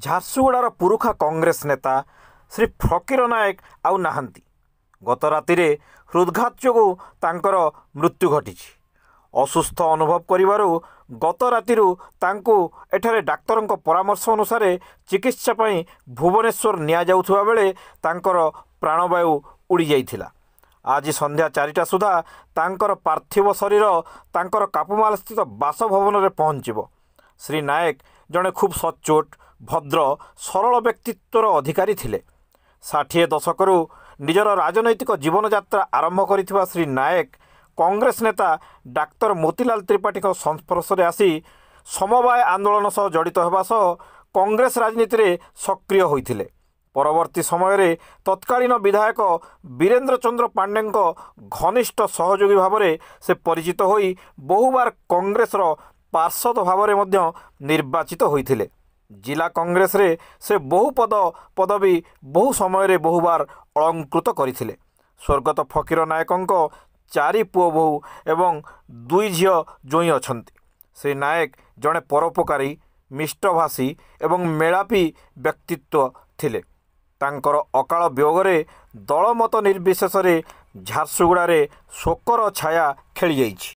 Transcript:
ଝାରସୁଗୁଡ଼ାର ପୁରୁଖା କଂଗ୍ରେସ ନେତା ଶ୍ରୀ ଫକୀର ନାୟକ ଆଉ ନାହାନ୍ତି। ଗତ ରାତିରେ ହୃଦଘାତ ଯୋଗୁଁ ତାଙ୍କର ମୃତ୍ୟୁ ଘଟିଛି। ଅସୁସ୍ଥ ଅନୁଭବ କରିବାରୁ ଗତ ରାତିରୁ ତାଙ୍କୁ ଏଠାରେ ଡାକ୍ତରଙ୍କ ପରାମର୍ଶ ଅନୁସାରେ ଚିକିତ୍ସା ପାଇଁ ଭୁବନେଶ୍ୱର ନିଆଯାଉଥିବା ବେଳେ ତାଙ୍କର ପ୍ରାଣବାୟୁ ଉଡ଼ିଯାଇଥିଲା। ଆଜି ସନ୍ଧ୍ୟା 4ଟା ସୁଦ୍ଧା ତାଙ୍କର ପାର୍ଥିବ ଶରୀର ତାଙ୍କର କାପୁମାଲସ୍ଥିତ ବାସଭବନରେ ପହଞ୍ଚିବ। ଶ୍ରୀ ନାୟକ ଜଣେ ଖୁବ୍ ସଚ୍ଚୋଟ, ଭଦ୍ର, ସରଳ ବ୍ୟକ୍ତିତ୍ୱର ଅଧିକାରୀ ଥିଲେ। 60 ଦଶକରୁ ନିଜର ରାଜନୈତିକ ଜୀବନଯାତ୍ରା ଆରମ୍ଭ କରିଥିବା ଶ୍ରୀ ନାୟକ କଂଗ୍ରେସ ନେତା ଡାକ୍ତର ମୋତିଲାଲ ତ୍ରିପାଠୀଙ୍କ ସଂସ୍ପର୍ଶରେ ଆସି ସମବାୟ ଆନ୍ଦୋଳନ ସହ ଜଡ଼ିତ ହେବା ସହ କଂଗ୍ରେସ ରାଜନୀତିରେ ସକ୍ରିୟ ହୋଇଥିଲେ। ପରବର୍ତ୍ତୀ ସମୟରେ ତତ୍କାଳୀନ ବିଧାୟକ ବୀରେନ୍ଦ୍ର ଚନ୍ଦ୍ର ପାଣ୍ଡେଙ୍କ ଘନିଷ୍ଠ ସହଯୋଗୀ ଭାବରେ ସେ ପରିଚିତ ହୋଇ ବହୁବାର କଂଗ୍ରେସର ପାର୍ଷଦ ଭାବରେ ମଧ୍ୟ ନିର୍ବାଚିତ ହୋଇଥିଲେ। ଜିଲ୍ଲା କଂଗ୍ରେସରେ ସେ ବହୁ ପଦବୀ ବହୁ ସମୟରେ ବହୁବାର ଅଳଙ୍କୃତ କରିଥିଲେ। ସ୍ୱର୍ଗତ ଫକୀର ନାୟକଙ୍କ 4 ପୁଅ ବୋହୂ ଏବଂ 2 ଝିଅ ଜ୍ୱାଇଁ ଅଛନ୍ତି। ଶ୍ରୀ ନାୟକ ଜଣେ ପରୋପକାରୀ, ମିଷ୍ଟଭାଷୀ ଏବଂ ମେଳାପୀ ବ୍ୟକ୍ତିତ୍ୱ ଥିଲେ। ତାଙ୍କର ଅକାଳ ବିୟୋଗରେ ଦଳମତ ନିର୍ବିଶେଷରେ ଝାରସୁଗୁଡ଼ାରେ ଶୋକର ଛାୟା ଖେଳିଯାଇଛି।